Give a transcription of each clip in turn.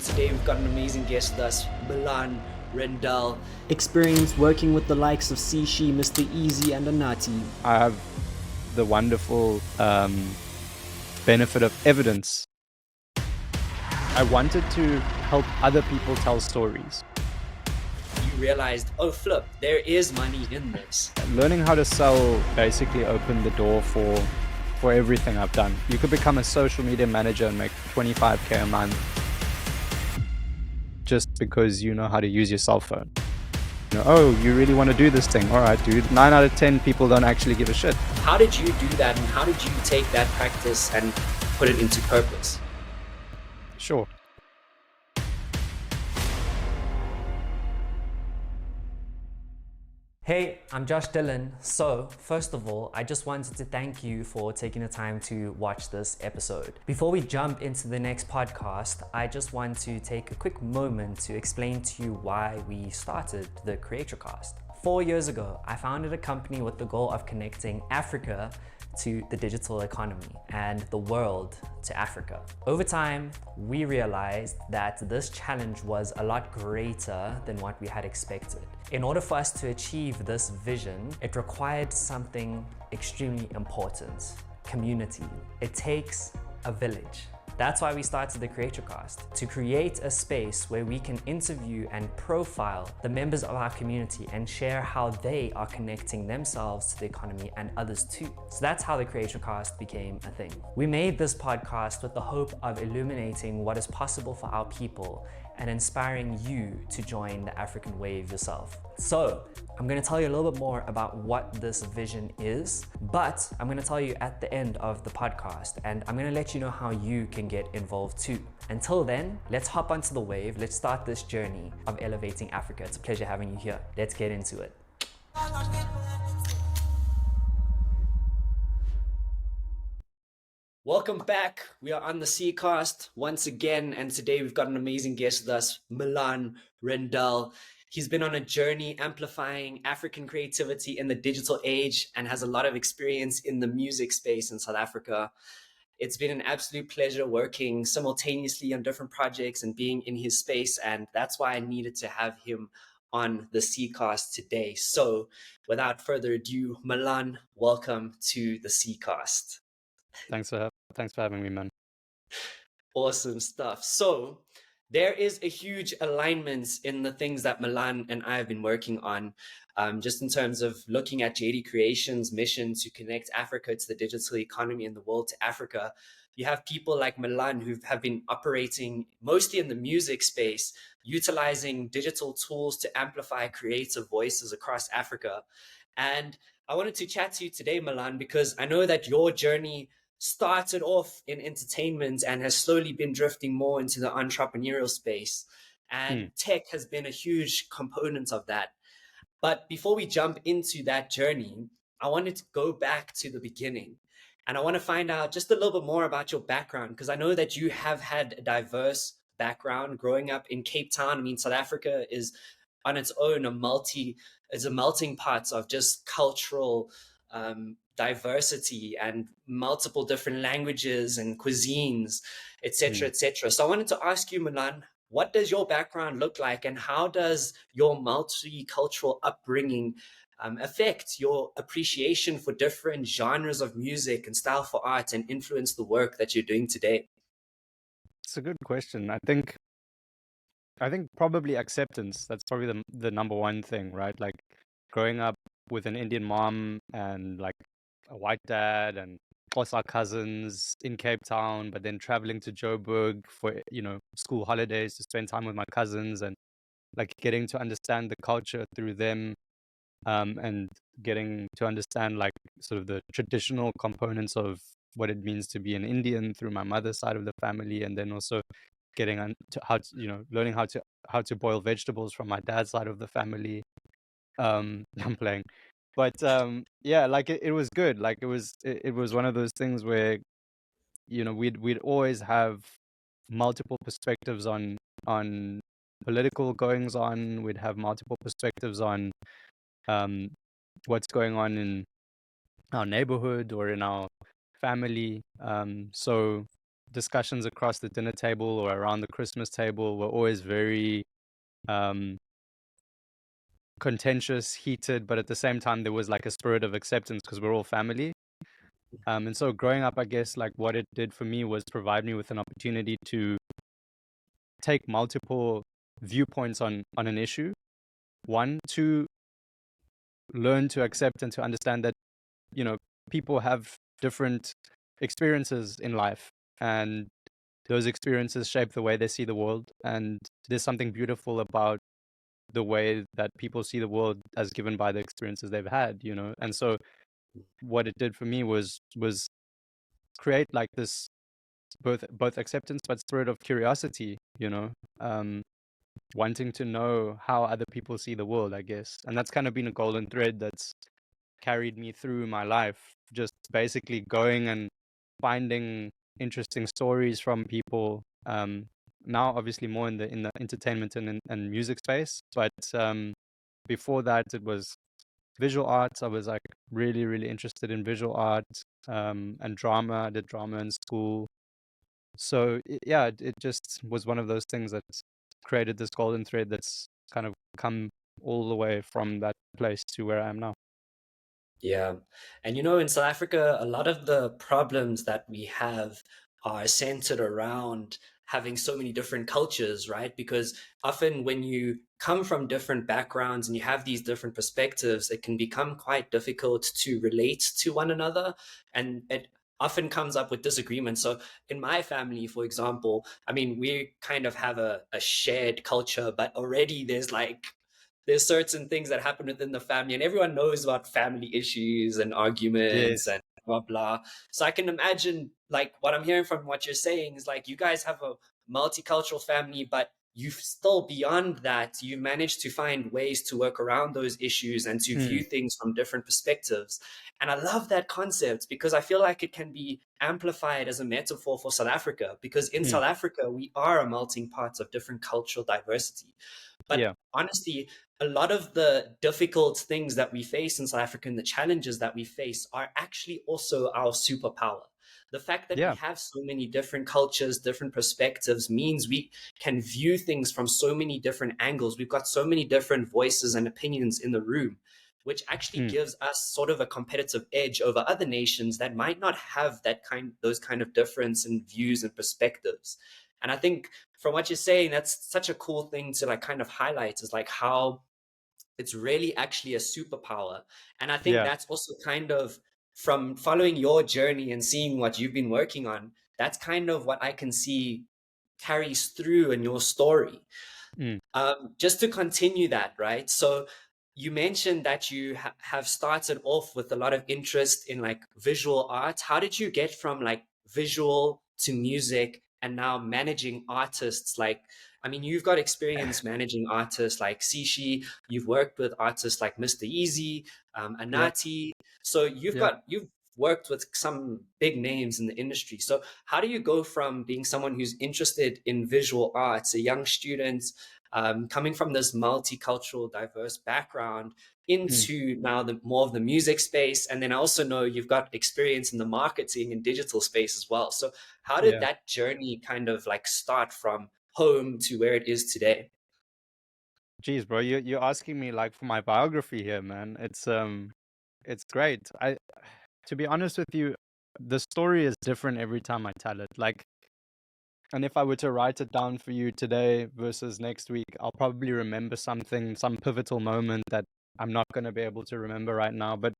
Today we've got an amazing guest with us, Milan Rendall. Experience working with the likes of Sishi, Mr. Easy, and Anati. I have the wonderful benefit of evidence. I wanted to help other people tell stories. You realized, oh flip, there is money in this. Learning how to sell basically opened the door for everything I've done. You could become a social media manager and make 25K a month just because you know how to use your cell phone. You know, oh, you really want to do this thing? All right, dude. 9 out of 10 people don't actually give a shit. How did you do that, and how did you take that practice and put it into purpose? Sure. Hey, I'm Josh Dillon. So, first of all, I just wanted to thank you for taking the time to watch this episode. Before we jump into the next podcast, I just want to take a quick moment to explain to you why we started the CreatorCast. 4 years ago, I founded a company with the goal of connecting Africa to the digital economy and the world to Africa. Over time, we realized that this challenge was a lot greater than what we had expected. In order for us to achieve this vision, it required something extremely important: community. It takes a village. That's why we started the CreatorCast, to create a space where we can interview and profile the members of our community and share how they are connecting themselves to the economy and others too. So that's how the CreatorCast became a thing. We made this podcast with the hope of illuminating what is possible for our people and inspiring you to join the African wave yourself. So, I'm gonna tell you a little bit more about what this vision is, but I'm gonna tell you at the end of the podcast, and I'm gonna let you know how you can get involved too. Until then, let's hop onto the wave. Let's start this journey of elevating Africa. It's a pleasure having you here. Let's get into it. Welcome back. We are on the C.Cast once again, and today we've got an amazing guest with us, Milan Rendall. He's been on a journey amplifying African creativity in the digital age and has a lot of experience in the music space in South Africa. It's been an absolute pleasure working simultaneously on different projects and being in his space, and that's why I needed to have him on the C.Cast today. So without further ado, Milan, welcome to the C.Cast. Thanks for having me, man. Awesome stuff. So there is a huge alignment in the things that Milan and I have been working on, just in terms of looking at JD Creation's mission to connect Africa to the digital economy and the world to Africa. You have people like Milan who have been operating mostly in the music space, utilizing digital tools to amplify creative voices across Africa. And I wanted to chat to you today, Milan, because I know that your journey started off in entertainment and has slowly been drifting more into the entrepreneurial space. And tech has been a huge component of that. But before we jump into that journey, I wanted to go back to the beginning. And I want to find out just a little bit more about your background, because I know that you have had a diverse background growing up in Cape Town. I mean, South Africa is on its own is a melting pot of just cultural diversity and multiple different languages and cuisines, etc., etc. So I wanted to ask you, Milan, what does your background look like, and how does your multicultural upbringing affect your appreciation for different genres of music and style for art and influence the work that you're doing today? It's a good question. I think probably acceptance. That's probably the number one thing, right? Like growing up with an Indian mom and like a white dad and plus our cousins in Cape Town, but then traveling to Joburg for, school holidays to spend time with my cousins and like getting to understand the culture through them, and getting to understand like sort of the traditional components of what it means to be an Indian through my mother's side of the family, and then also getting to learning how to boil vegetables from my dad's side of the family. I'm playing, but yeah, like it was good. Like it was one of those things where we'd always have multiple perspectives on political goings on. We'd have multiple perspectives on what's going on in our neighborhood or in our family. So discussions across the dinner table or around the Christmas table were always very um, contentious, heated, but at the same time there was like a spirit of acceptance because we're all family. And so growing up, I guess like what it did for me was provide me with an opportunity to take multiple viewpoints on an issue. One, to learn to accept and to understand that, you know, people have different experiences in life, and those experiences shape the way they see the world. And there's something beautiful about the way that people see the world as given by the experiences they've had, you know. And so what it did for me was create like this both acceptance but spirit of curiosity, you know, um, wanting to know how other people see the world, I guess. And that's kind of been a golden thread that's carried me through my life, just basically going and finding interesting stories from people. Now obviously more in the entertainment and music space, but before that it was visual arts. I was like really, really interested in visual art, and drama. I did drama in school. So yeah, it just was one of those things that created this golden thread that's kind of come all the way from that place to where I am now. Yeah. And you know, in South Africa, a lot of the problems that we have are centered around having so many different cultures, right? Because often when you come from different backgrounds and you have these different perspectives, it can become quite difficult to relate to one another. And it often comes up with disagreement. So in my family, for example, I mean, we kind of have a shared culture, but already there's certain things that happen within the family, and everyone knows about family issues and arguments Yes. and blah blah. So I can imagine, like, what I'm hearing from what you're saying is like you guys have a multicultural family, but you've still beyond that you've managed to find ways to work around those issues and to Mm, view things from different perspectives. And I love that concept because I feel like it can be amplified as a metaphor for South Africa, because in mm, South Africa we are a melting pot of different cultural diversity. But yeah. honestly, a lot of the difficult things that we face in South Africa and the challenges that we face are actually also our superpower. The fact that we Yeah. have so many different cultures, different perspectives means we can view things from so many different angles. We've got so many different voices and opinions in the room, which actually Mm, gives us sort of a competitive edge over other nations that might not have those kind of difference in views and perspectives. And I think from what you're saying, that's such a cool thing to like kind of highlight, is like how it's really actually a superpower. And I think yeah. that's also kind of, from following your journey and seeing what you've been working on, that's kind of what I can see carries through in your story. Mm, Just to continue that, right? So you mentioned that you have started off with a lot of interest in like visual art. How did you get from like visual to music and now managing artists? Like, I mean, you've got experience managing artists like Sishi. You've worked with artists like Mr. Easy, yeah. Anati. So Yeah. you've worked with some big names in the industry. So how do you go from being someone who's interested in visual arts, a young student, coming from this multicultural, diverse background, Mm, into now the more of the music space? And then I also know you've got experience in the marketing and digital space as well. So how did yeah. that journey kind of like start from home to where it is today? Geez, bro, you're asking me like for my biography here, man. It's great. I To be honest with you, the story is different every time I tell it. Like, and if I were to write it down for you today versus next week, I'll probably remember something, some pivotal moment that I'm not going to be able to remember right now. But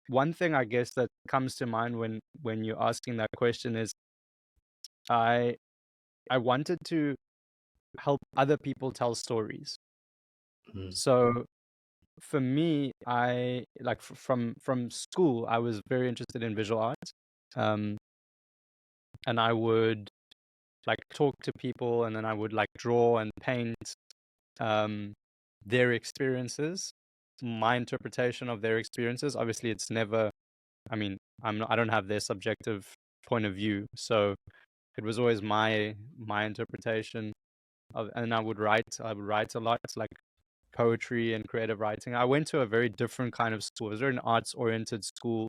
one thing I guess that comes to mind when you're asking that question is I I wanted to help other people tell stories. Mm, So for me, I like from school, I was very interested in visual art. Um, and I would like talk to people, and then I would like draw and paint um, their experiences, my interpretation of their experiences. Obviously, it's never. I mean, I don't have their subjective point of view, so it was always my interpretation of. And I would write. I would write a lot, like poetry and creative writing. I went to a very different kind of school. It was very an arts oriented school.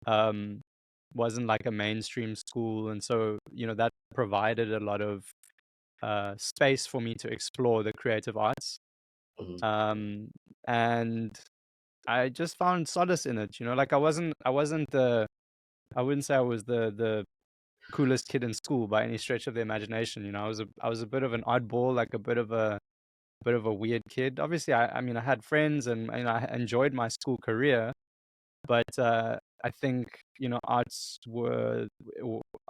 Um, wasn't like a mainstream school, and so that provided a lot of space for me to explore the creative arts. Mhm. Um, and I just found solace in it. Like I wasn't the I wouldn't say I was the coolest kid in school by any stretch of the imagination. I was a bit of an oddball, like a bit of a weird kid. Obviously, I mean, I had friends, and I enjoyed my school career, but I think arts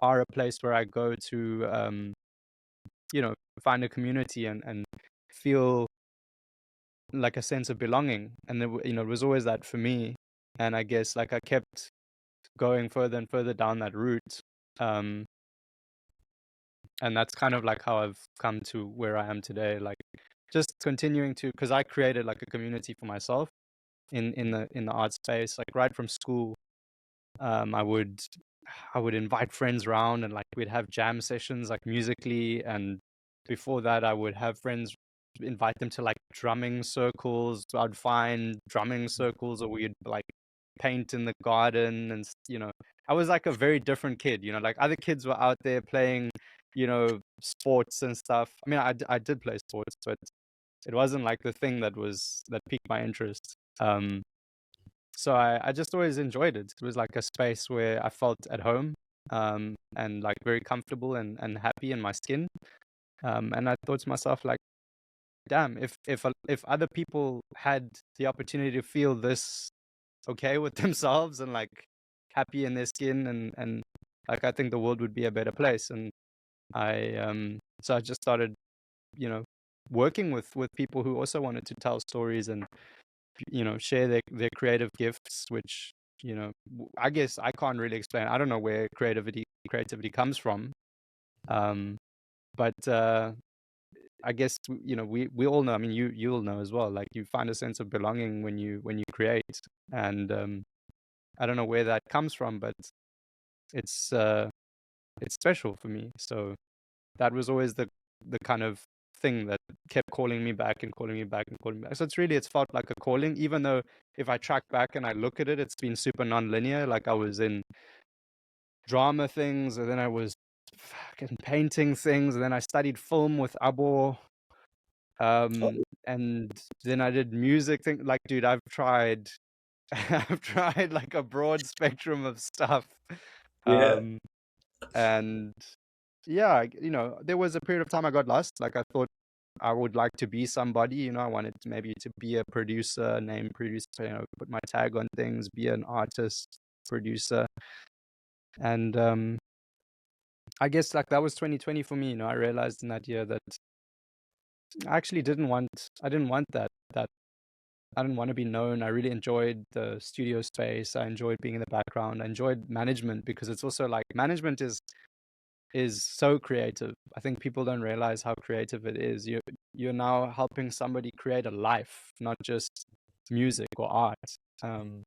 are a place where I go to find a community and feel like a sense of belonging, and it was always that for me. And I guess like I kept going further and further down that route. Um, and that's kind of like how I've come to where I am today. Like just continuing to, because I created like a community for myself in the art space, like right from school. I would invite friends around, and like we'd have jam sessions like musically, and before that I would have friends invite them to like drumming circles. I'd find drumming circles, or we'd like paint in the garden, and I was like a very different kid. Like other kids were out there playing sports and stuff. I mean, I did play sports, but it wasn't like the thing that piqued my interest. So I just always enjoyed it. It was like a space where I felt at home, and like very comfortable and happy in my skin. And I thought to myself, like, damn, if other people had the opportunity to feel this okay with themselves and like happy in their skin, and like I think the world would be a better place. And so I just started, you know, working with people who also wanted to tell stories and share their creative gifts, which I guess I can't really explain. I don't know where creativity comes from, um but I guess we all know. I mean, you'll know as well, like you find a sense of belonging when you create. And I don't know where that comes from, but it's it's special for me. So that was always the kind of thing that kept calling me back and calling me back and calling me back. So it's felt like a calling, even though if I track back and I look at it, it's been super non-linear. Like I was in drama things, and then I was fucking painting things, and then I studied film with Abo, Oh, and then I did music thing. Like, dude, I've tried I've tried like a broad spectrum of stuff. yeah. Um, and yeah, there was a period of time I got lost. Like I thought I would like to be somebody. I wanted to maybe to be a producer, name producer, put my tag on things, be an artist, producer. And I guess like that was 2020 for me. I realized in that year that I actually I didn't want that I didn't want to be known. I really enjoyed the studio space. I enjoyed being in the background. I enjoyed management, because it's also like management is so creative. I think people don't realize how creative it is. You're now helping somebody create a life, not just music or art. Um,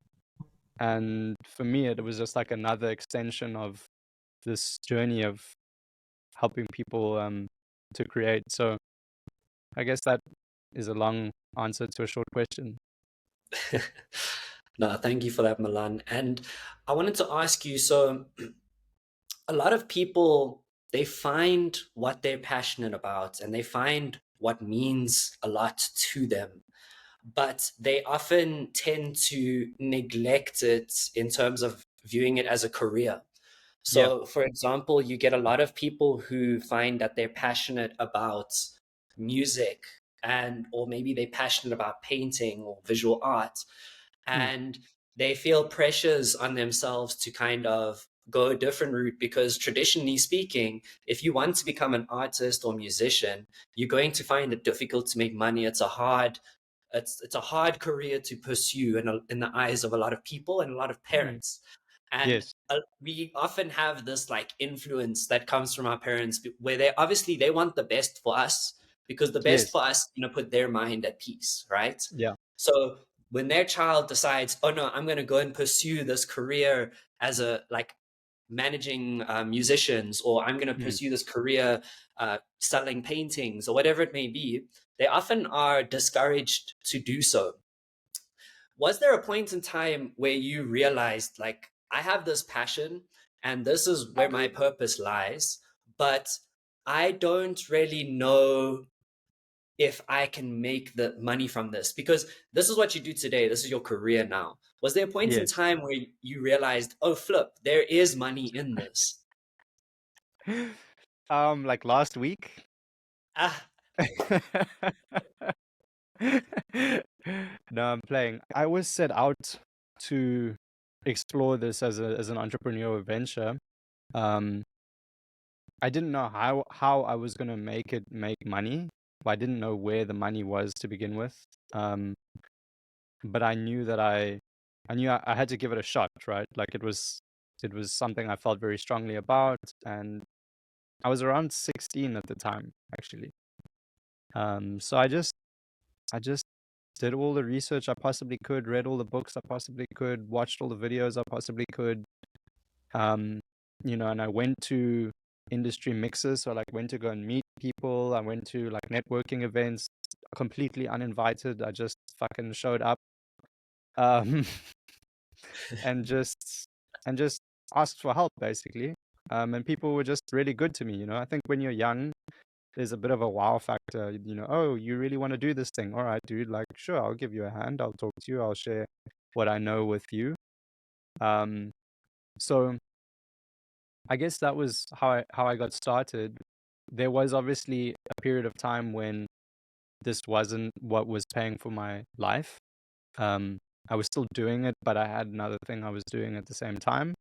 and for me, it was just like another extension of this journey of helping people to create. So I guess that is a long answer to a short question. No, thank you for that, Milan. And I wanted to ask you, so a lot of people, they find what they're passionate about and they find what means a lot to them, but they often tend to neglect it in terms of viewing it as a career. Yeah. So, for example, you get a lot of people who find that they're passionate about music, and or maybe they're passionate about painting or visual art, Mm, and they feel pressures on themselves to kind of go a different route, because traditionally speaking, if you want to become an artist or musician, you're going to find it difficult to make money. It's a hard career to pursue in the eyes of a lot of people and a lot of mm. parents. And Yes. we often have this like influence that comes from our parents, where they want the best for us, because the best Yes. for us, put their mind at peace, right? Yeah. So when their child decides, oh no, I'm going to go and pursue this career as a like managing musicians, or I'm going to Mm. pursue this career selling paintings, or whatever it may be, they often are discouraged to do so. Was there a point in time where you realized, like, I have this passion and this is where my purpose lies, but I don't really know if I can make the money from this, because this is what you do today. This is your career now. Was there a point in Yes. time where you realized, oh, flip, there is money in this? Like last week. Ah, No, I'm playing. I was set out to explore this as an entrepreneurial venture. Um, I didn't know how I was gonna make money. I didn't know where the money was to begin with. Um, but I knew that I knew I had to give it a shot, right? Like it was something I felt very strongly about, and I was around 16 at the time, actually. So I just did all the research I possibly could, read all the books I possibly could, watched all the videos I possibly could. Um, and I went to industry mixes, so like went to go and meet people. I went to like networking events, completely uninvited. I just fucking showed up, um, and just asked for help basically. And people were just really good to me. I think when you're young, there's a bit of a wow factor. Oh, you really want to do this thing? All right, dude. Like, sure, I'll give you a hand. I'll talk to you. I'll share what I know with you. Um, so I guess that was how I got started. There was obviously a period of time when this wasn't what was paying for my life. Um, I was still doing it, but I had another thing I was doing at the same time.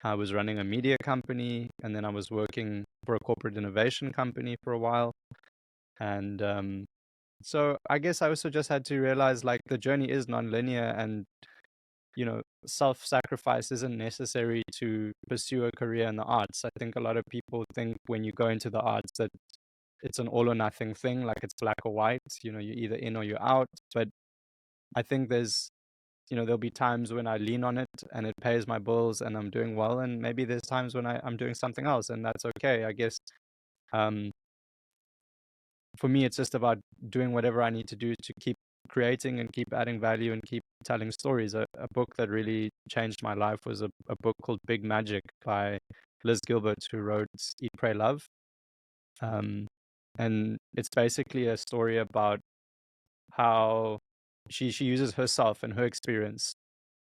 I was running a media company, and then I was working for a corporate innovation company for a while. And so I guess I also just had to realize like the journey is non-linear, and self-sacrifice isn't necessary to pursue a career in the arts. I think a lot of people think when you go into the arts that it's an all or nothing thing, like it's black or white, you're either in or you're out. But I think there'll be times when I lean on it and it pays my bills and I'm doing well, and maybe there's times when I'm doing something else, and that's okay, I guess. Um, for me, it's just about doing whatever I need to do to keep creating and keep adding value and keep telling stories. A book that really changed my life was a book called Big Magic by Liz Gilbert, who wrote Eat, Pray, Love. And it's basically a story about how she uses herself and her experience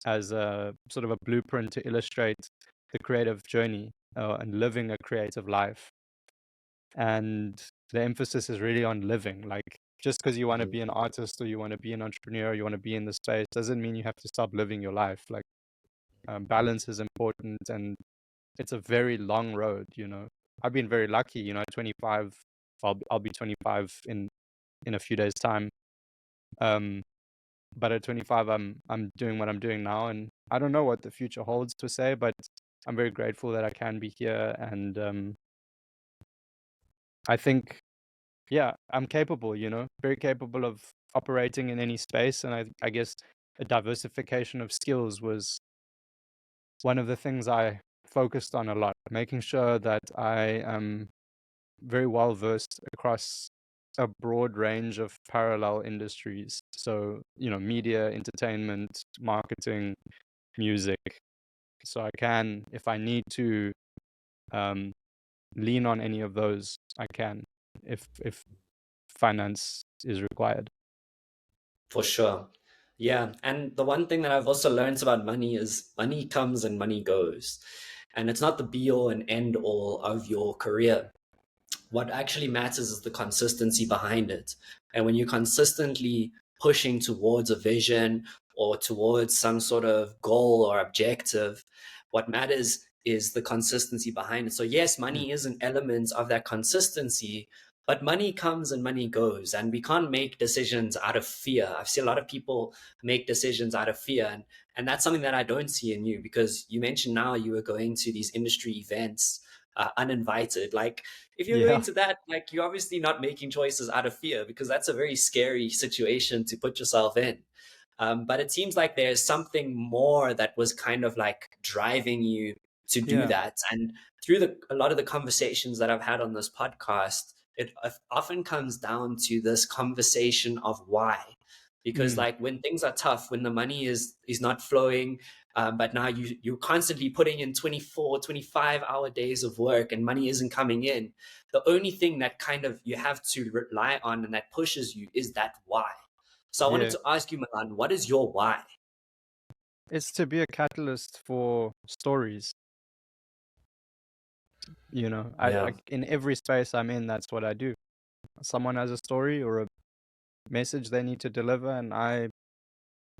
as a sort of a blueprint to illustrate the creative journey and living a creative life. And the emphasis is really on living. Like, just because you want to be an artist or you want to be an entrepreneur, you want to be in the space, doesn't mean you have to stop living your life. Like, balance is important, and it's a very long road. I've been very lucky. 25. I'll be 25 in a few days' time. But at 25, I'm doing what I'm doing now, and I don't know what the future holds per se, but I'm very grateful that I can be here, and I think, yeah, I'm capable, very capable of operating in any space. And I guess a diversification of skills was one of the things I focused on a lot, making sure that I am very well versed across a broad range of parallel industries. So, media, entertainment, marketing, music. So I can, if I need to, lean on any of those, I can, if finance is required. for sure. Yeah. And the one thing that I've also learned about money is money comes and money goes. And it's not the be all and end all of your career. What actually matters is the consistency behind it. And when you're consistently pushing towards a vision or towards some sort of goal or objective, what matters is the consistency behind it. So yes, money is an element of that consistency, but money comes and money goes, and we can't make decisions out of fear. I've seen a lot of people make decisions out of fear, and that's something that I don't see in you, because you mentioned now you were going to these industry events uninvited. Like, if you're Yeah. going to that, like, you're obviously not making choices out of fear, because that's a very scary situation to put yourself in. But it seems like there's something more that was kind of like driving you to do Yeah. that. And through a lot of the conversations that I've had on this podcast, it often comes down to this conversation of why. Because Mm. like when things are tough, when the money is not flowing, but now you're constantly putting in 24, 25-hour days of work and money isn't coming in. The only thing that kind of you have to rely on and that pushes you is that why. So I wanted Yeah. to ask you, Milan, what is your why? It's to be a catalyst for stories. You know, Yeah. I in every space I'm in, that's what I do. Someone has a story or a message they need to deliver, and I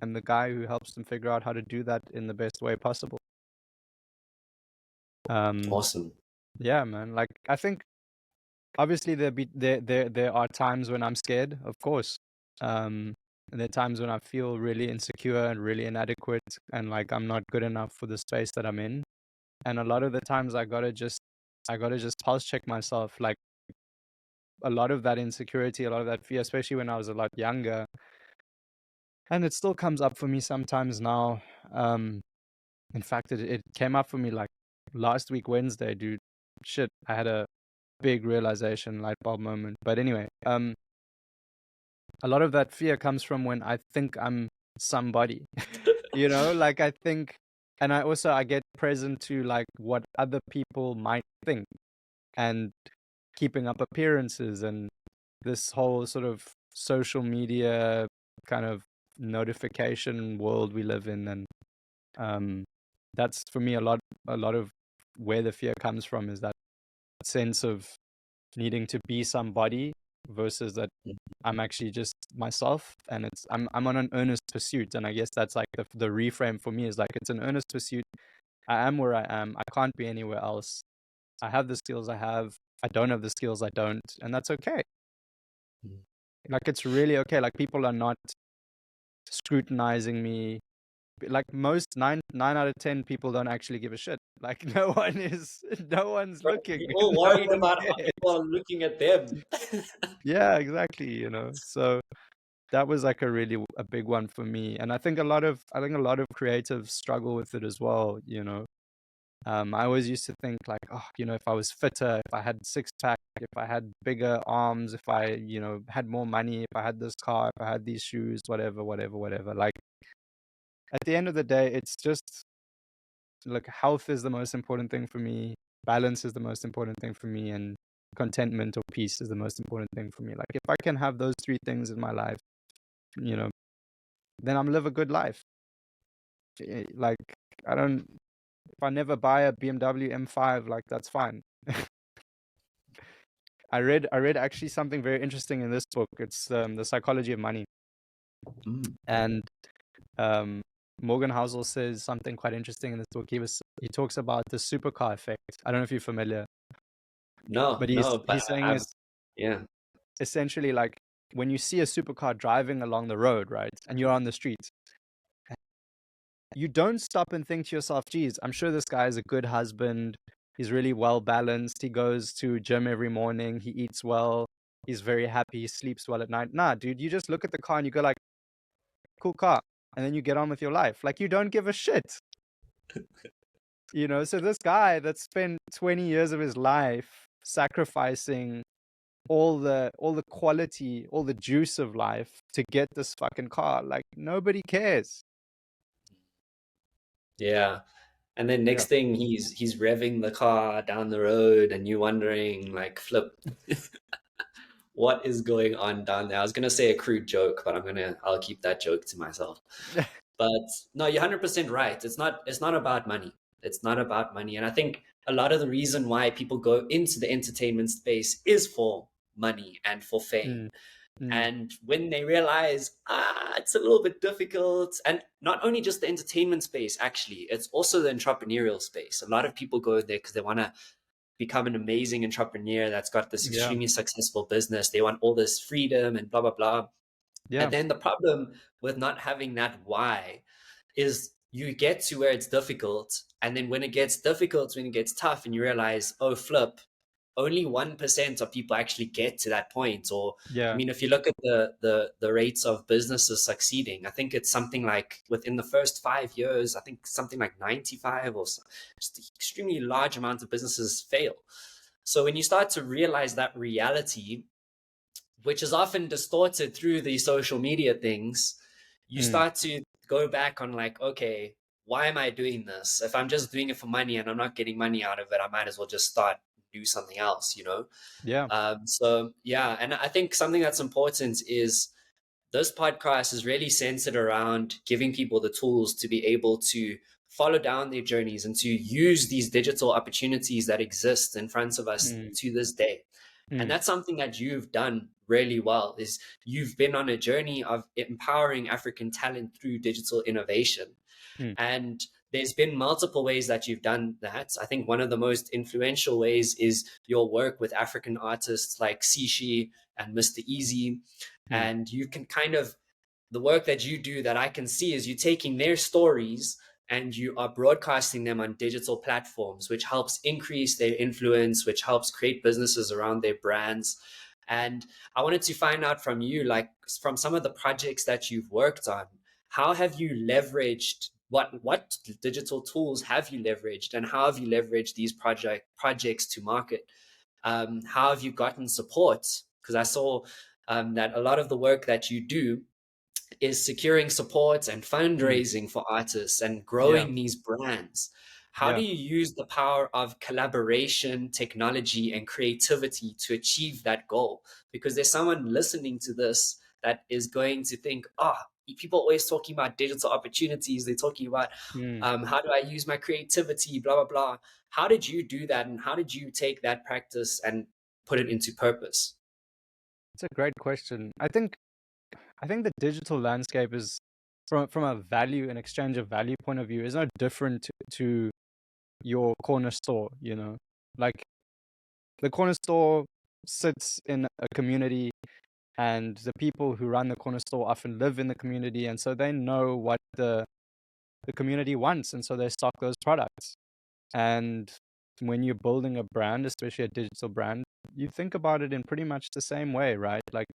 am the guy who helps them figure out how to do that in the best way possible. Awesome. Yeah, man. Like I think obviously there are times when I'm scared, of course. And there are times when I feel really insecure and really inadequate and like I'm not good enough for the space that I'm in. And a lot of the times I gotta just pulse check myself. Like a lot of that insecurity, a lot of that fear, especially when I was a lot younger. And it still comes up for me sometimes now. In fact, it came up for me like last week, Wednesday, dude. Shit, I had a big realization, light bulb moment. But anyway, a lot of that fear comes from when I think I'm somebody, you know, like I think, and I get present to like what other people might think and keeping up appearances and this whole sort of social media kind of notification world we live in. And that's for me a lot of where the fear comes from, is that sense of needing to be somebody versus that I'm actually just myself, and I'm on an earnest pursuit. And I guess that's like the reframe for me, is like it's an earnest pursuit. I am where I am. I can't be anywhere else. I have the skills I have. I don't have the skills I don't, and that's okay. Like it's really okay. Like people are not scrutinizing me. Like most nine out of 10 people don't actually give a shit. Like no one's Right. looking. You're all No worried one about how cares. people are looking at them. Yeah, exactly. You know, so that was like a big one for me. And I think a lot of creatives struggle with it as well. You know, I always used to think like, oh, you know, if I was fitter, if I had six pack, if I had bigger arms, if I, you know, had more money, if I had this car, if I had these shoes, whatever, whatever, whatever. Like at the end of the day, it's just like health is the most important thing for me. Balance is the most important thing for me, and contentment or peace is the most important thing for me. Like if I can have those three things in my life, you know, then I'm live a good life. Like I don't, if I never buy a BMW M5, like that's fine. I read actually something very interesting in this book. It's The Psychology of Money, Mm. and um, Morgan Housel says something quite interesting in this book. He talks about the supercar effect. I don't know if you're familiar, but No, but he's saying I've, it's yeah. essentially like when you see a supercar driving along the road, right, and you're on the street, you don't stop and think to yourself, geez, I'm sure this guy is a good husband. He's really well balanced. He goes to gym every morning. He eats well. He's very happy. He sleeps well at night. Nah, dude, you just look at the car and you go like, cool car. And then you get on with your life. Like you don't give a shit. You know, so this guy that spent 20 years of his life sacrificing all the quality, all the juice of life to get this fucking car, like nobody cares. Yeah. And then Yeah. next thing he's revving the car down the road and you wondering like, flip, what is going on down there? I was gonna say a crude joke, but I'll keep that joke to myself. But no, you're 100% right. It's not about money. It's not about money. And I think a lot of the reason why people go into the entertainment space is for money and for fame. Mm, mm, And when they realize, it's a little bit difficult, and not only just the entertainment space, actually, it's also the entrepreneurial space. A lot of people go there because they want to become an amazing entrepreneur that's got this yeah, extremely successful business. They want all this freedom and blah, blah, blah. yeah, And then the problem with not having that why is you get to where it's difficult. And then when it gets difficult, when it gets tough, and you realize, oh, flip, only 1% of people actually get to that point. Or, I yeah, mean, if you look at the rates of businesses succeeding, I think it's something like within the first 5 years, I think something like 95 or so, just an extremely large amount of businesses fail. So when you start to realize that reality, which is often distorted through the social media things, you mm, start to go back on like, okay, why am I doing this? If I'm just doing it for money and I'm not getting money out of it, I might as well just start do something else, you know? Yeah. So yeah, and I think something that's important is this podcast is really centered around giving people the tools to be able to follow down their journeys and to use these digital opportunities that exist in front of us Mm, to this day. And mm, that's something that you've done really well, is you've been on a journey of empowering African talent through digital innovation. mm, And there's been multiple ways that you've done that. I think one of the most influential ways is your work with African artists like Sishi and Mr. Easy. mm, And you can kind of, the work that you do that I can see is you taking their stories and you are broadcasting them on digital platforms, which helps increase their influence, which helps create businesses around their brands. And I wanted to find out from you, like from some of the projects that you've worked on, how have you leveraged what digital tools have you leveraged, and how have you leveraged these projects to market? How have you gotten support? Because I saw that a lot of the work that you do is securing support and mm. fundraising for artists and Yeah. growing these brands. How do Yeah. you use the power of collaboration, technology, and creativity to achieve that goal? Because there's someone listening to this that is going to think, people always talking about digital opportunities. They're talking about Mm. how do I use my creativity, blah, blah, blah. How did you do that? And how did you take that practice and put it into purpose? It's a great question. I think the digital landscape is from a value and exchange of value point of view is no different to your corner store, you know. Like the corner store sits in a community, and the people who run the corner store often live in the community, and so they know what the community wants, and so they stock those products. And when you're building a brand, especially a digital brand, you think about it in pretty much the same way, right? Like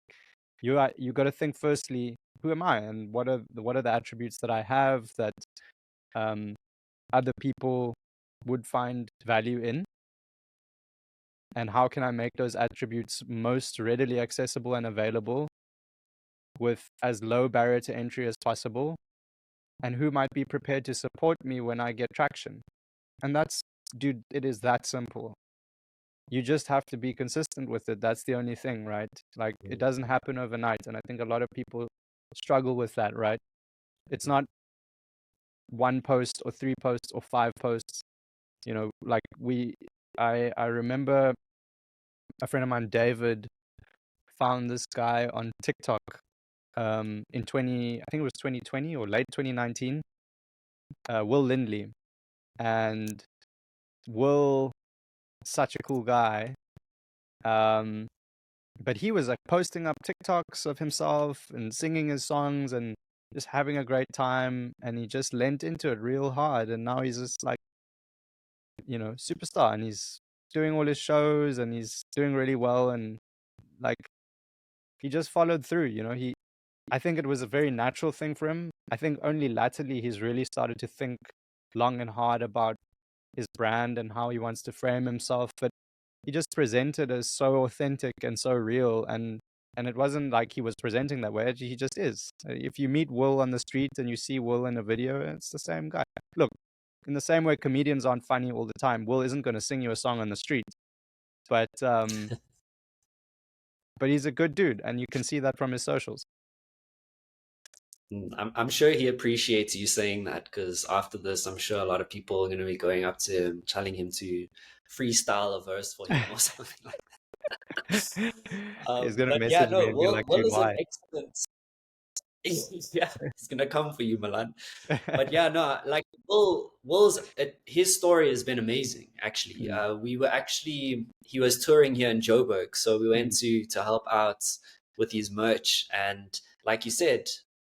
you got to think firstly, who am I, and what are the attributes that I have that um, other people would find value in, and how can I make those attributes most readily accessible and available with as low barrier to entry as possible, and who might be prepared to support me when I get traction. And that's, dude, it is that simple. You just have to be consistent with it. That's the only thing, right? Like it doesn't happen overnight. And I think a lot of people struggle with that, right? It's not one post or three posts or five posts. You know, like I remember a friend of mine, David, found this guy on TikTok in 20, I think it was 2020 or late 2019, Will Lindley. And Will, such a cool guy. But he was like posting up TikToks of himself and singing his songs and just having a great time. And he just lent into it real hard. And now he's just like, superstar. And he's doing all his shows and he's doing really well. And like, he just followed through, I think it was a very natural thing for him. I think only latterly he's really started to think long and hard about his brand and how he wants to frame himself. But he just presented as so authentic and so real, and it wasn't like he was presenting that way. He just is. If you meet Will on the street and you see Will in a video, it's the same guy. Look, in the same way comedians aren't funny all the time, Will isn't going to sing you a song on the street, but he's a good dude, and you can see that from his socials. I'm sure he appreciates you saying that, because after this, I'm sure a lot of people are going to be going up to him, telling him to freestyle a verse for him or something like that. He's gonna But yeah, message me no, and be like, Will dude, is an why? excellent. Yeah, he's gonna come for you, Milan. But yeah, no, like Will's his story has been amazing. Actually, Mm, he was touring here in Joburg, so we went mm, to help out with his merch. And like you said,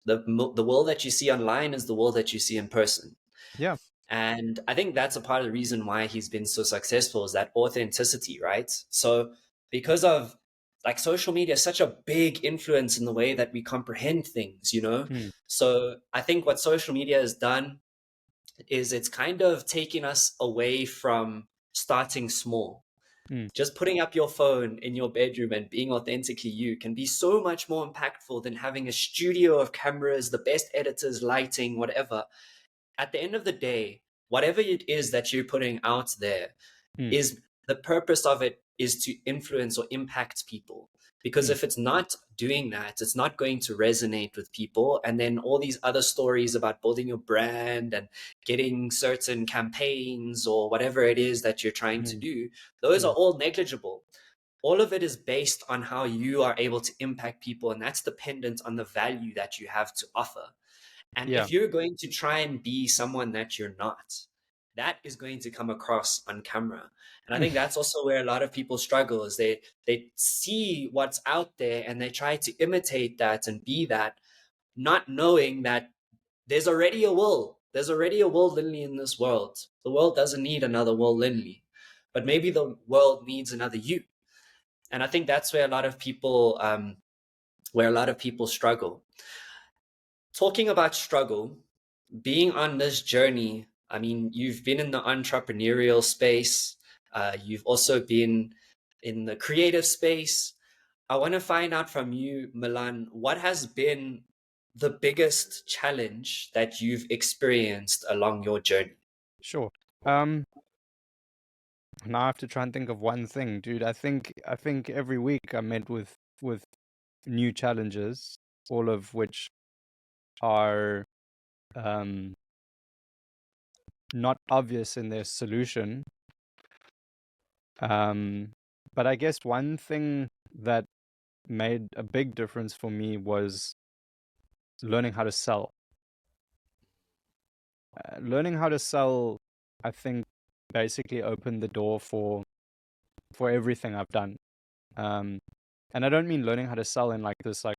the Will that you see online is the Will that you see in person. yeah. And I think that's a part of the reason why he's been so successful, is that authenticity, right? So because of like social media is such a big influence in the way that we comprehend things, you know? Mm, So I think what social media has done is it's kind of taking us away from starting small. mm, Just putting up your phone in your bedroom and being authentically you can be so much more impactful than having a studio of cameras, the best editors, lighting, whatever. at the end of the day, whatever it is that you're putting out there, Mm, is the purpose of it is to influence or impact people. Because mm, if it's not doing that, it's not going to resonate with people. And then all these other stories about building your brand and getting certain campaigns or whatever it is that you're trying to mm, do, those are mm. all negligible. All of it is based on how you are able to impact people, and that's dependent on the value that you have to offer. And Yeah. if you're going to try and be someone that you're not, that is going to come across on camera. And I think that's also where a lot of people struggle, is they see what's out there and they try to imitate that and be that, not knowing that there's already a Will. There's already a Will Linley in this world. The world doesn't need another Will Linley, but maybe the world needs another you. And I think that's where a lot of people struggle. Talking about struggle, being on this journey, I mean, you've been in the entrepreneurial space, you've also been in the creative space. I want to find out from you, Milan, what has been the biggest challenge that you've experienced along your journey? Sure. Now I have to try and think of one thing, dude. I think every week I'm met with new challenges, all of which are um not obvious in their solution. But I guess one thing that made a big difference for me was learning how to sell. Learning how to sell, I think, basically opened the door for everything I've done. Um, and I don't mean learning how to sell in like this like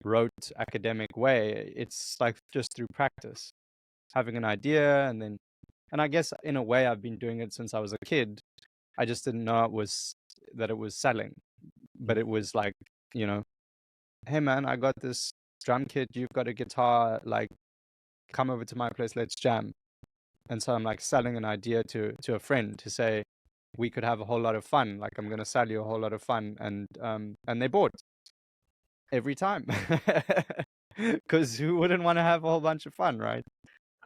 rote academic way. It's like just through practice, having an idea, and I guess in a way I've been doing it since I was a kid. I just didn't know it was selling, but it was like, you know, hey man, I got this drum kit, you've got a guitar, like come over to my place, let's jam. And so I'm like selling an idea to a friend to say we could have a whole lot of fun. Like I'm gonna sell you a whole lot of fun, and they bought every time because who wouldn't want to have a whole bunch of fun, right?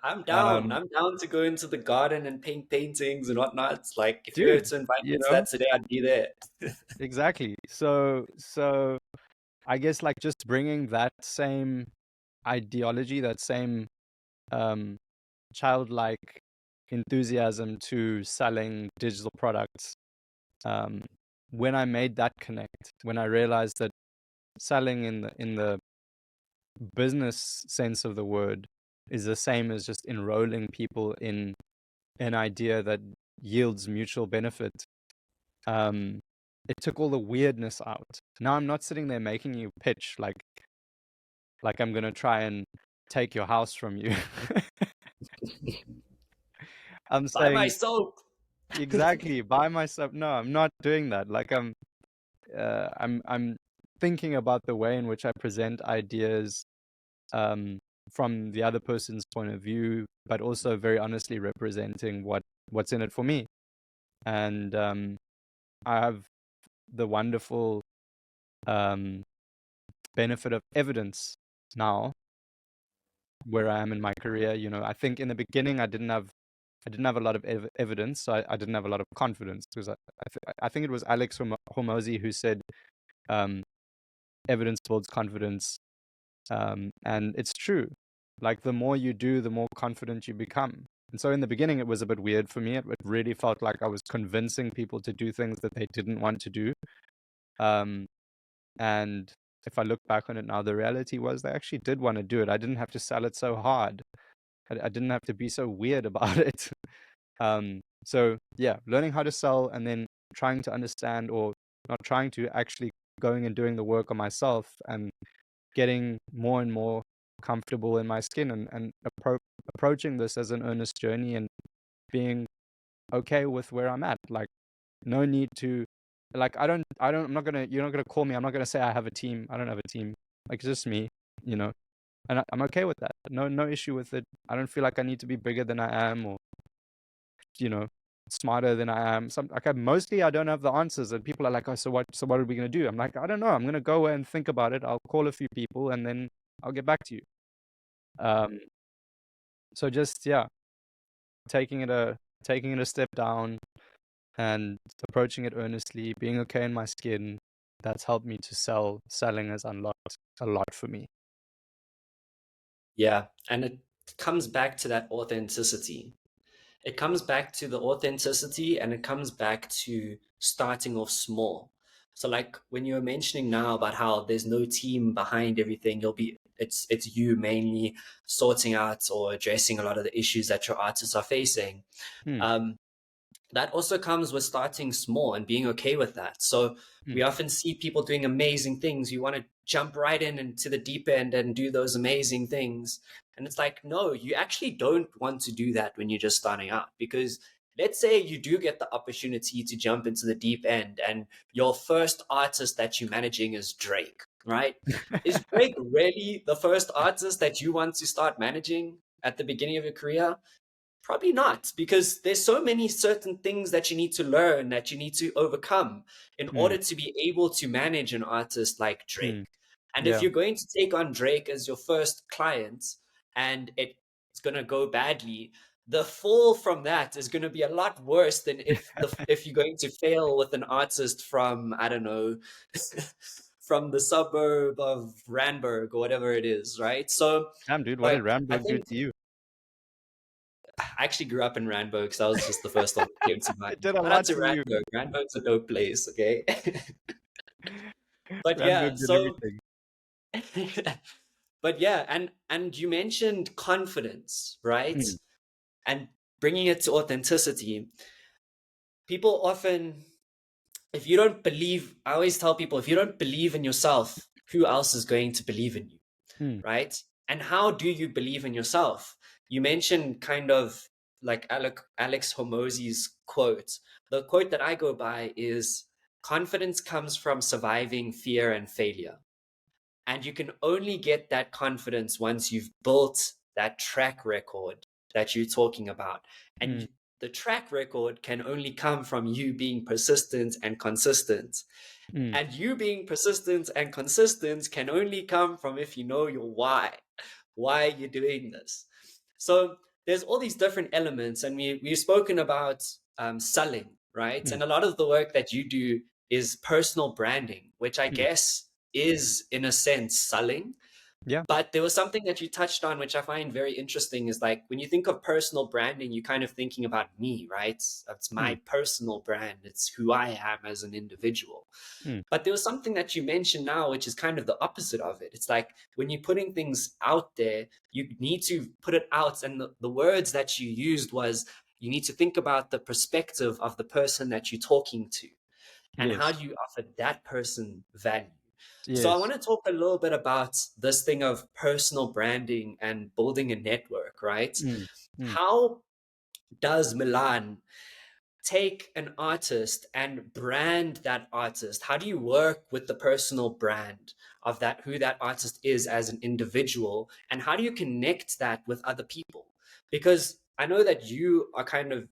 I'm down. Um, I'm down to go into the garden and paint paintings and whatnot. Like, if you were dude, to invite me you to know that today, I'd be there. exactly. So I guess like just bringing that same ideology, that same um, childlike enthusiasm to selling digital products. Um, when I made that connect, when I realized that selling in the business sense of the word is the same as just enrolling people in an idea that yields mutual benefit, um, it took all the weirdness out. Now I'm not sitting there making you pitch like I'm gonna try and take your house from you. I'm Buy my saying soap. exactly by myself. No, I'm not doing that. Like I'm thinking about the way in which I present ideas um, from the other person's point of view, but also very honestly representing what's in it for me. And I have the wonderful um, benefit of evidence now where I am in my career. You know, I think in the beginning I didn't have a lot of evidence, so I didn't have a lot of confidence because I think it was Alex Hormozy who said um, evidence builds confidence, and it's true. Like the more you do, the more confident you become. And so in the beginning, it was a bit weird for me. It really felt like I was convincing people to do things that they didn't want to do. Um, and if I look back on it now, the reality was they actually did want to do it. I didn't have to sell it so hard. I didn't have to be so weird about it. So yeah, learning how to sell and then trying to understand, or not trying to, actually going and doing the work on myself and getting more and more comfortable in my skin, and approaching this as an earnest journey and being okay with where I'm at. Like, no need to, like, I'm not gonna, you're not gonna call me, I'm not gonna say I have a team. I don't have a team. Like, it's just me, you know, and I'm okay with that. No issue with it. I don't feel like I need to be bigger than I am, or, you know, smarter than I am. Like, mostly I don't have the answers, and people are like, oh, so what are we gonna do? I'm like, I don't know. I'm gonna go and think about it. I'll call a few people, and then I'll get back to you. Um, So just taking it a step down and approaching it earnestly, being okay in my skin, that's helped me to selling has unlocked a lot for me. Yeah. And it comes back to that authenticity. It comes back to the authenticity, and it comes back to starting off small. So like when you were mentioning now about how there's no team behind everything, it's you mainly sorting out or addressing a lot of the issues that your artists are facing. Mm, Um, that also comes with starting small and being okay with that. So mm, we often see people doing amazing things. You want to jump right in into the deep end and do those amazing things. And it's like, no, you actually don't want to do that when you're just starting out. Because let's say you do get the opportunity to jump into the deep end and your first artist that you're managing is Drake, right? Is Drake really the first artist that you want to start managing at the beginning of your career? Probably not, because there's so many certain things that you need to learn, that you need to overcome in mm, order to be able to manage an artist like Drake. mm. And if Yeah. you're going to take on Drake as your first client and it's going to go badly, the fall from that is going to be a lot worse than if you're going to fail with an artist from, I don't know, from the suburb of Randburg or whatever it is, right? So Damn, dude, what did like I Rambo do think to you? I actually grew up in Randburg, because that was just the first one that came to It mind. did a Shout out lot to to you. Randburg. Randburg's a dope place, okay? But Rambo yeah, did so everything. but yeah, and you mentioned confidence, right? Mm, And bringing it to authenticity. People often, if you don't believe, I always tell people, if you don't believe in yourself, who else is going to believe in you? mm, Right? And how do you believe in yourself? You mentioned kind of like Alex Hormozy's quote. The quote that I go by is confidence comes from surviving fear and failure. And you can only get that confidence once you've built that track record that you're talking about. mm, And the track record can only come from you being persistent and consistent. mm. And you being persistent and consistent can only come from if you know your why you're doing this. So there's all these different elements, and we've spoken about selling, right? Mm, And a lot of the work that you do is personal branding, which I mm. guess is in a sense selling. Yeah. But there was something that you touched on, which I find very interesting, is like when you think of personal branding, you're kind of thinking about me, right? It's Mm, my personal brand. It's who I am as an individual. mm, But there was something that you mentioned now, which is kind of the opposite of it. It's like when you're putting things out there, you need to put it out. And the words that you used was you need to think about the perspective of the person that you're talking to and how yes. do you offer that person value. So I Yes. want to talk a little bit about this thing of personal branding and building a network, right? Mm, mm, How does Milan take an artist and brand that artist? How do you work with the personal brand of that, who that artist is as an individual? And how do you connect that with other people? Because I know that you are kind of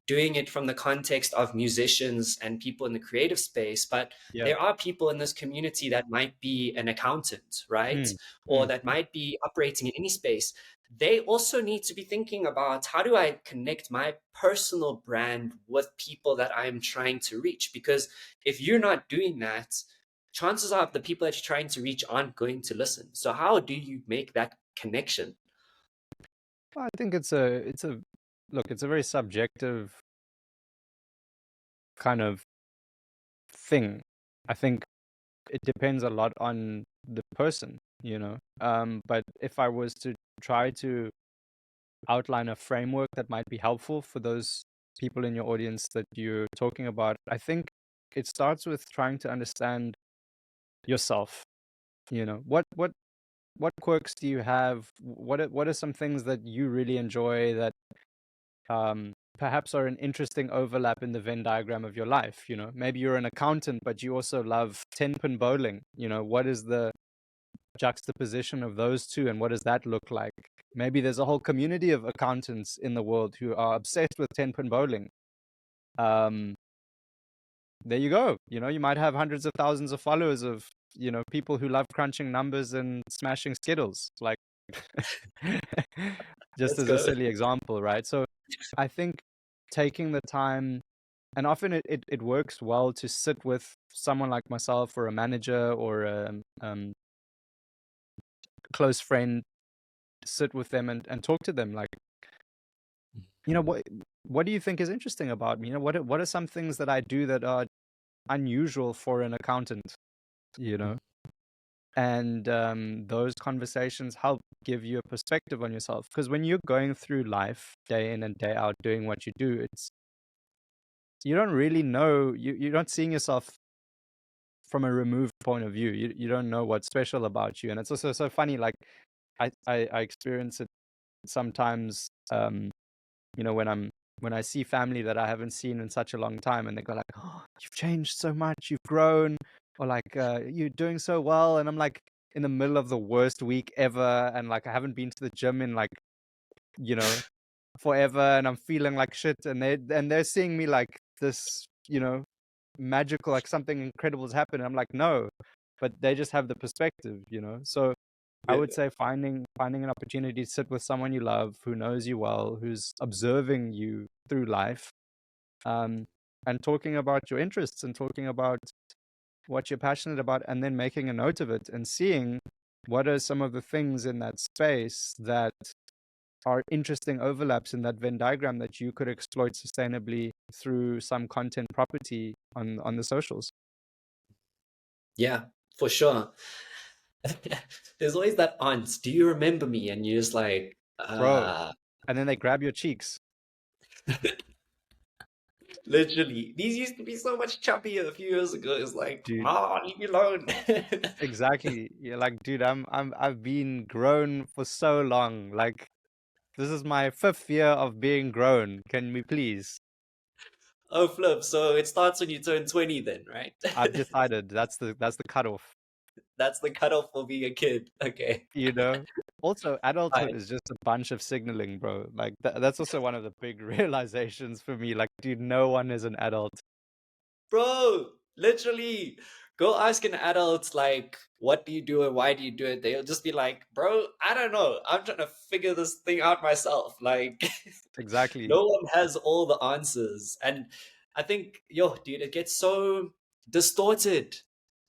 doing it from the context of musicians and people in the creative space, but yeah. there are people in this community that might be an accountant, right? Mm, Or mm. that might be operating in any space. They also need to be thinking about how do I connect my personal brand with people that I'm trying to reach? Because if you're not doing that, chances are the people that you're trying to reach aren't going to listen. So how do you make that connection? Well, I think it's a look, it's a very subjective kind of thing. I think it depends a lot on the person, you know. But if I was to try to outline a framework that might be helpful for those people in your audience that you're talking about, I think it starts with trying to understand yourself. You know, what quirks do you have? What are some things that you really enjoy that perhaps are an interesting overlap in the Venn diagram of your life? You know, maybe you're an accountant, but you also love 10-pin bowling. You know, what is the juxtaposition of those two, and what does that look like? Maybe there's a whole community of accountants in the world who are obsessed with 10-pin bowling. Um, there you go. You know, you might have hundreds of thousands of followers of, you know, people who love crunching numbers and smashing skittles. Like, just Let's as a go. silly example, right? So I think taking the time, and often it works well to sit with someone like myself or a manager or a close friend, sit with them and talk to them. Like, what do you think is interesting about me? What are some things that I do that are unusual for an accountant? You know, and those conversations help give you a perspective on yourself. Because when you're going through life day in and day out doing what you do, it's you don't really know you're not seeing yourself from a removed point of view. You don't know what's special about you, and it's also so funny. Like I experience it sometimes. When I see family that I haven't seen in such a long time, and they go like, "Oh, you've changed so much, you've grown," or like, "You're doing so well," and I'm like in the middle of the worst week ever, and like I haven't been to the gym in like you know forever, and I'm feeling like shit, and they're seeing me like this, magical, like something incredible has happened. I'm like, no, but they just have the perspective. So I Yeah. would say finding an opportunity to sit with someone you love, who knows you well, who's observing you through life, um, and talking about your interests and talking about what you're passionate about, and then making a note of it and seeing what are some of the things in that space that are interesting overlaps in that Venn diagram that you could exploit sustainably through some content property on the socials. Yeah, for sure. There's always that aunt, do you remember me? And you're just like, Bro. And then they grab your cheeks. literally. These used to be so much chubbier a few years ago. It's like, Dude, ah, leave me alone. exactly. You're like, dude, I've been grown for so long. Like, this is my 5th year of being grown. Can we please? Oh, flip. So it starts when you turn 20 then, right? I've decided that's the cutoff. That's the cutoff for being a kid. Okay. You know? Also, adulthood Fine. is just a bunch of signaling, bro. Like that's also one of the big realizations for me. Like, dude, no one is an adult. Bro, literally, go ask an adult, like, what do you do and why do you do it? They'll just be like, bro, I don't know. I'm trying to figure this thing out myself. Like, Exactly. no one has all the answers. And I think, yo, dude, it gets so distorted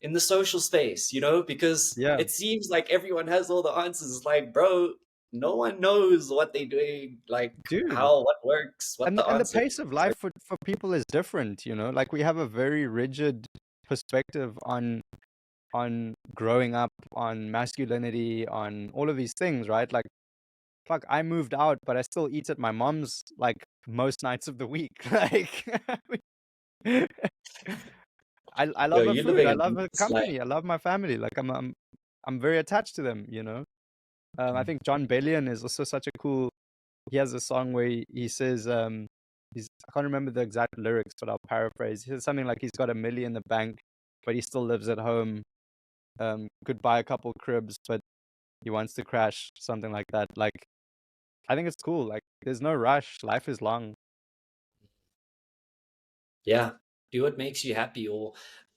in the social space, because Yeah, it seems like everyone has all the answers. It's like, bro, no one knows what they're doing, like dude. how, what works, what the And the answer pace of is. life for people is different. Like we have a very rigid perspective on growing up, on masculinity, on all of these things, right? Like, fuck, I moved out, but I still eat at my mom's like most nights of the week. Like, I Yo, love her you're food, living I a love her nice life. company, I love my family. Like, I'm very attached to them. I think John Bellion is also such a cool. He has a song where he says, I can't remember the exact lyrics, but I'll paraphrase. He says something like he's got $1 million in the bank, but he still lives at home. Could buy a couple cribs, but he wants to crash, something like that. Like, I think it's cool. Like, there's no rush. Life is long. Yeah, do what makes you happy. Or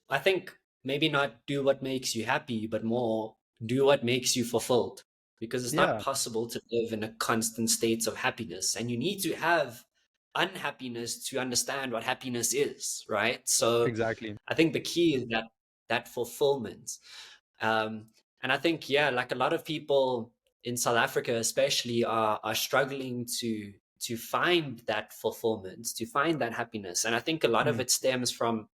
I think maybe not do what makes you happy, but more do what makes you fulfilled. Because it's not Yeah, possible to live in a constant state of happiness. And you need to have unhappiness to understand what happiness is, right? So exactly. I think the key is that fulfillment. Um, and I think, yeah, like a lot of people in South Africa especially are struggling to find that fulfillment, to find that happiness. And I think a lot of Mm, it stems from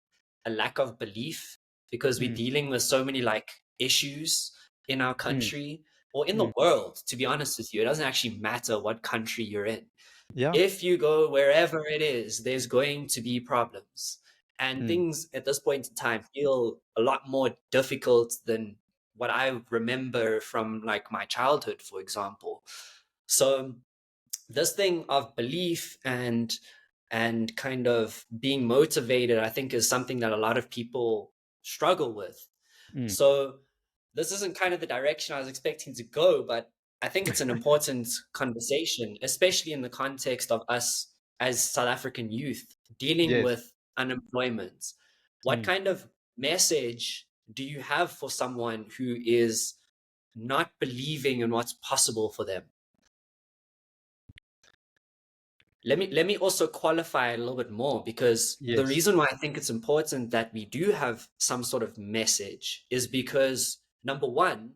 a lack of belief because we're mm, dealing with so many like issues in our mm, country or in the mm. world. To be honest with you, it doesn't actually matter what country you're in. Yeah. If you go wherever it is, there's going to be problems. And Mm, things at this point in time feel a lot more difficult than what I remember from like my childhood, for example. So this thing of belief and kind of being motivated, I think, is something that a lot of people struggle with. mm, So this isn't kind of the direction I was expecting to go, but I think it's an important conversation, especially in the context of us as South African youth dealing yes. with unemployment. What Mm. kind of message do you have for someone who is not believing in what's possible for them? let me also qualify a little bit more, because the Yes. reason why I think it's important that we do have some sort of message is because, number one,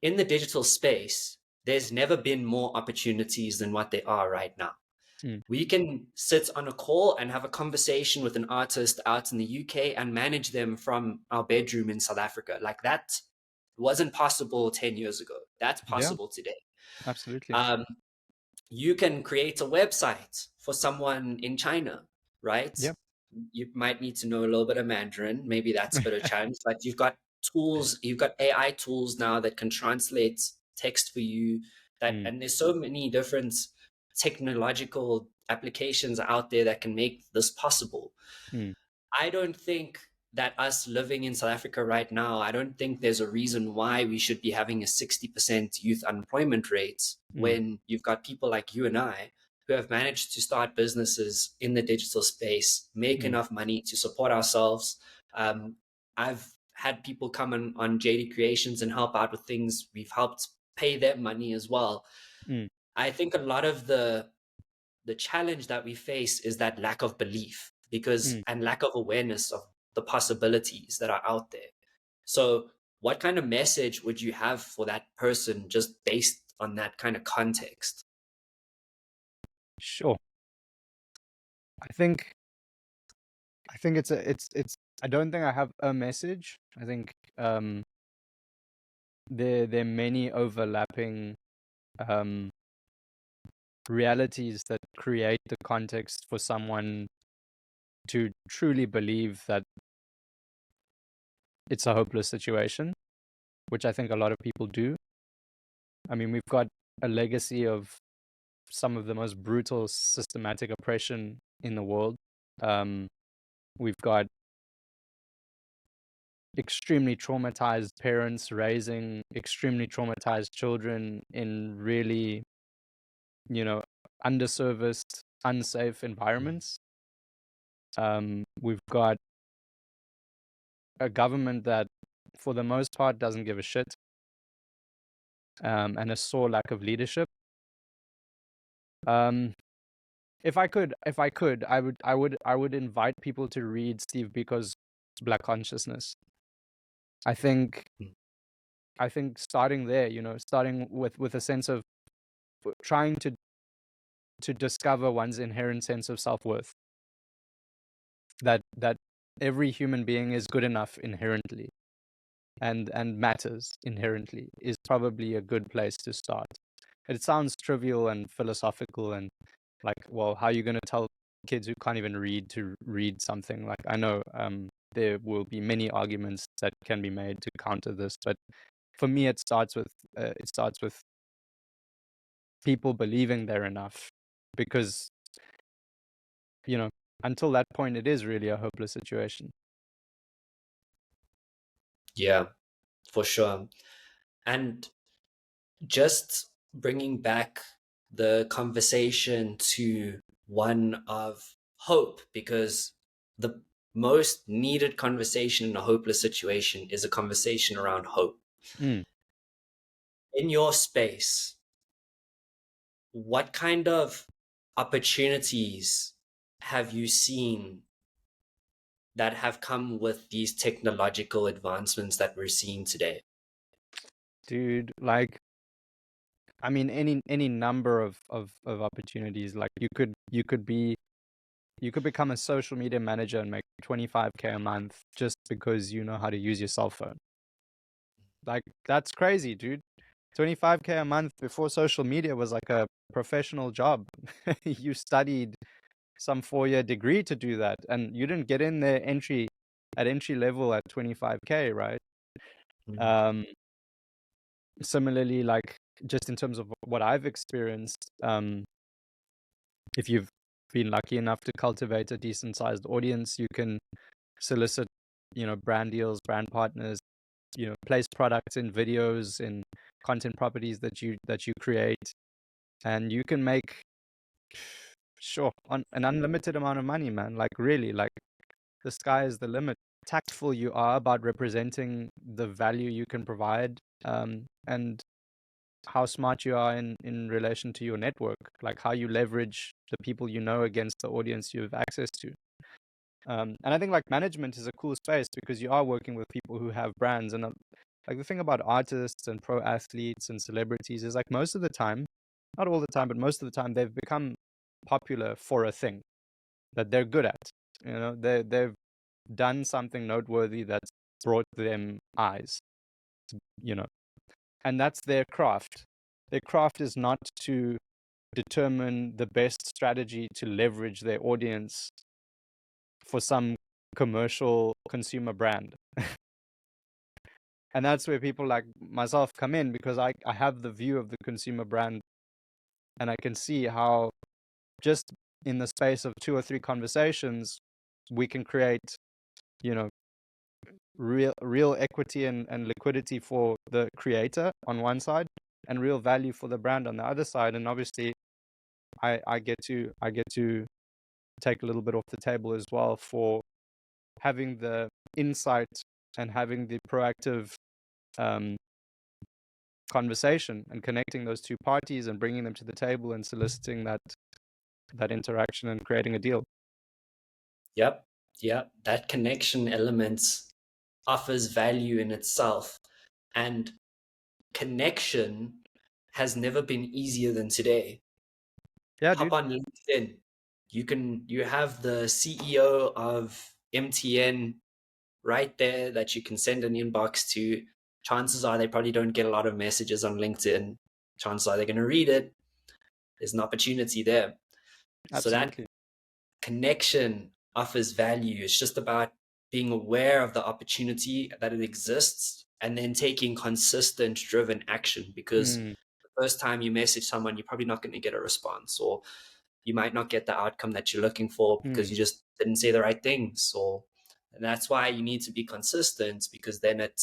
in the digital space, there's never been more opportunities than what there are right now. Mm. We can sit on a call and have a conversation with an artist out in the UK and manage them from our bedroom in South Africa. Like, that wasn't possible 10 years ago. That's Yeah, possible today. absolutely. Um, you can create a website for someone in China, right? Yep. You might need to know a little bit of Mandarin. Maybe that's a bit of challenge, but you've got tools, you've got AI tools now that can translate text for you. Mm. And there's so many different technological applications out there that can make this possible. Mm. I don't think that us living in South Africa right now, I don't think there's a reason why we should be having a 60% youth unemployment rate Mm. when you've got people like you and I who have managed to start businesses in the digital space, make Mm. enough money to support ourselves. I've had people come on JD Creations and help out with things. We've helped pay them money as well. Mm. I think a lot of the challenge that we face is that lack of belief, because Mm. and lack of awareness of the possibilities that are out there. So what kind of message would you have for that person just based on that kind of context? Sure. I think it's I don't think I have a message. I think there are many overlapping um realities that create the context for someone to truly believe that it's a hopeless situation, which I think a lot of people do. I mean, we've got a legacy of some of the most brutal systematic oppression in the world. Um, we've got extremely traumatized parents raising extremely traumatized children in really, you know, underserviced, unsafe environments. We've got a government that, for the most part, doesn't give a shit, and a sore lack of leadership. Um, if I could, I would invite people to read Steve Biko's Black Consciousness. I think, Mm. I think starting there, starting with a sense of trying to discover one's inherent sense of self-worth, that every human being is good enough inherently and matters inherently, is probably a good place to start. It sounds trivial and philosophical and like, well, how are you going to tell kids who can't even read to read something? Like, I know there will be many arguments that can be made to counter this, but for me, it starts with people believing they're enough, because until that point, it is really a hopeless situation. Yeah, for sure. And just bringing back the conversation to one of hope, because the most needed conversation in a hopeless situation is a conversation around hope. Mm. In your space, what kind of opportunities have you seen that have come with these technological advancements that we're seeing today? Dude, like, I mean, any number of opportunities. Like, you could become a social media manager and make 25K a month just because you know how to use your cell phone. Like, that's crazy, dude. 25K a month before social media was like a professional job. You studied some 4-year degree to do that, and you didn't get in there at entry level at 25K, right? Mm. Um, Similarly, like, just in terms of what I've experienced, if you've been lucky enough to cultivate a decent sized audience, you can solicit, brand deals, brand partners, place products in videos, in content properties that you create, and you can make, sure, on an unlimited amount of money, man. Like, really, like, the sky is the limit. Tactful you are about representing the value you can provide, and how smart you are in relation to your network, like how you leverage the people you know against the audience you have access to. And I think like management is a cool space because you are working with people who have brands. And like the thing about artists and pro athletes and celebrities is like most of the time, not all the time, but most of the time, they've become popular for a thing that they're good at. You know, they've done something noteworthy that's brought them eyes, you know, and that's their craft. Their craft is not to determine the best strategy to leverage their audience for some commercial consumer brand. And that's where people like myself come in, because I have the view of the consumer brand, and I can see how just in the space of 2 or 3 conversations, we can create, you know, real equity and liquidity for the creator on one side, and real value for the brand on the other side. And obviously, I get to take a little bit off the table as well for having the insight and having the proactive conversation and connecting those two parties and bringing them to the table and soliciting that interaction and creating a deal. Yep. That connection element offers value in itself, and connection has never been easier than today. Yeah, Hop dude. on LinkedIn. You have the CEO of MTN right there that you can send an inbox to. Chances are they probably don't get a lot of messages on LinkedIn. Chances are they're going to read it. There's an opportunity there. So that Absolutely. connection offers value. It's just about being aware of the opportunity that it exists and then taking consistent, driven action. Because the first time you message someone, you're probably not going to get a response, or you might not get the outcome that you're looking for because you just didn't say the right things. And that's why you need to be consistent, because then it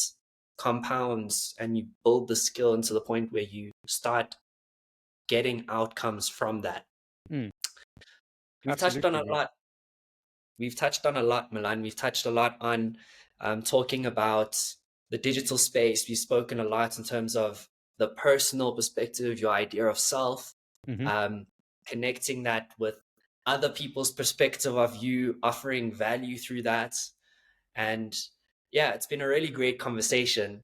compounds and you build the skill into the point where you start getting outcomes from that. We've touched on Absolutely, a bro. lot. We've touched on a lot, Milan. We've touched a lot on talking about the digital space. We've spoken a lot in terms of the personal perspective, your idea of self, connecting that with other people's perspective of you, offering value through that. And yeah, it's been a really great conversation.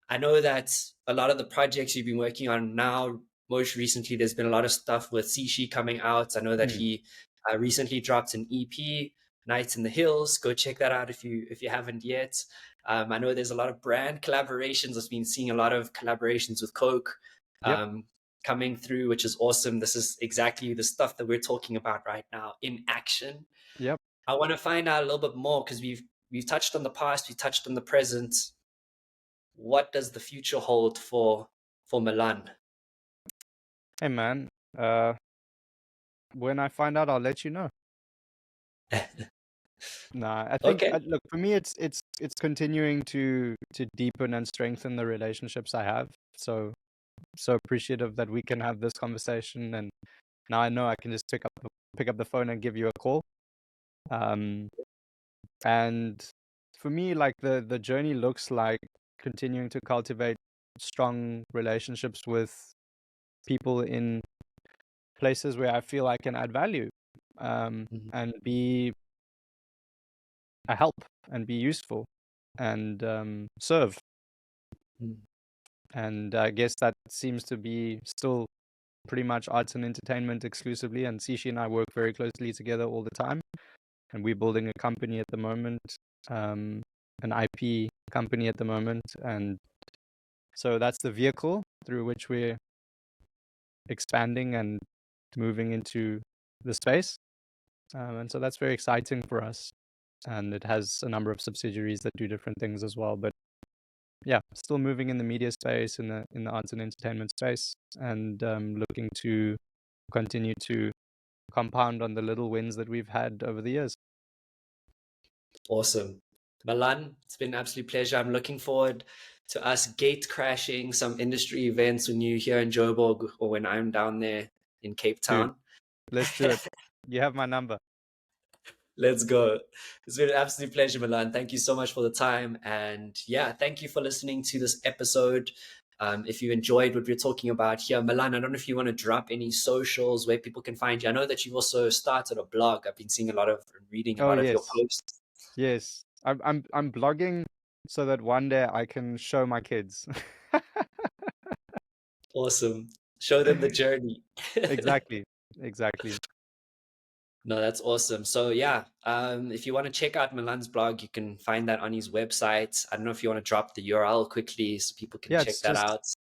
I know that a lot of the projects you've been working on now, most recently, there's been a lot of stuff with C.Cast coming out. I know that he recently dropped an EP, Nights in the Hills. Go check that out if you haven't yet. I know there's a lot of brand collaborations. I've been seeing a lot of collaborations with Coke Yep. coming through, which is awesome. This is exactly the stuff that we're talking about right now in action. Yep. I want to find out a little bit more, because we've touched on the past, we've touched on the present. What does the future hold for Milan? Hey, man. When I find out, I'll let you know. Nah, I think Okay. look, for me, it's continuing to deepen and strengthen the relationships I have. So appreciative that we can have this conversation, and now I know I can just pick up the phone and give you a call. And for me, like the journey looks like continuing to cultivate strong relationships with people in places where I feel I can add value, and be a help and be useful and serve. And I guess that seems to be still pretty much arts and entertainment exclusively. And Sishi and I work very closely together all the time. And we're building a company at the moment, an IP company at the moment. And so that's the vehicle through which we're expanding and moving into the space. And so that's very exciting for us. And it has a number of subsidiaries that do different things as well. But yeah, still moving in the media space, in the arts and entertainment space, and looking to continue to compound on the little wins that we've had over the years. Awesome. Milan, it's been an absolute pleasure. I'm looking forward to us gate crashing some industry events when you're here in Joburg, or when I'm down there in Cape Dude, Town. let's do it. You have my number. Let's go. It's been an absolute pleasure, Milan. Thank you so much for the time. And yeah, thank you for listening to this episode. If you enjoyed what we're talking about here, Milan, I don't know if you want to drop any socials where people can find you. I know that you've also started a blog. I've been seeing reading a Oh lot of your yes, posts. yes. I'm blogging so that one day I can show my kids. Awesome. Show them the journey. Exactly, exactly. No, that's awesome. So yeah, if you want to check out Milan's blog, you can find that on his website. I don't know if you want to drop the URL quickly so people can Yeah, check it's that just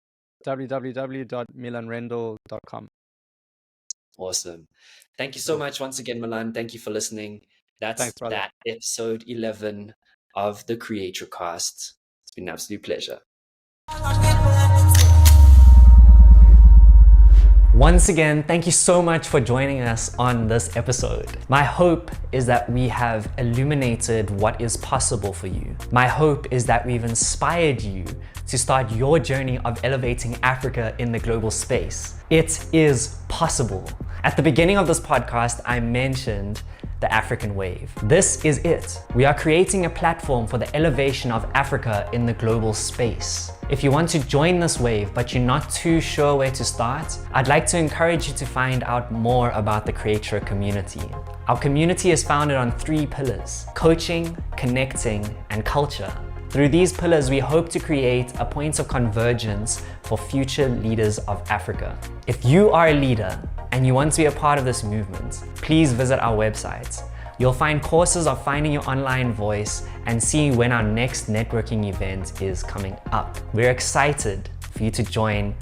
out. www.milanrendall.com. Awesome. Thank you so Cool. much once again, Milan. Thank you for listening. That's Thanks, brother. that episode 11 of the Creator Cast. It's been an absolute pleasure. Once again, thank you so much for joining us on this episode. My hope is that we have illuminated what is possible for you. My hope is that we've inspired you to start your journey of elevating Africa in the global space. It is possible. At the beginning of this podcast, I mentioned the African wave. This is it. We are creating a platform for the elevation of Africa in the global space. If you want to join this wave, but you're not too sure where to start, I'd like to encourage you to find out more about the Creator community. Our community is founded on 3 pillars: coaching, connecting, and culture. Through these pillars, we hope to create a point of convergence for future leaders of Africa. If you are a leader and you want to be a part of this movement, please visit our website. You'll find courses of finding your online voice and seeing when our next networking event is coming up. We're excited for you to join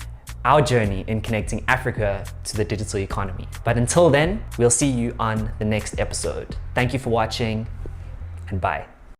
our journey in connecting Africa to the digital economy. But until then, we'll see you on the next episode. Thank you for watching, and bye.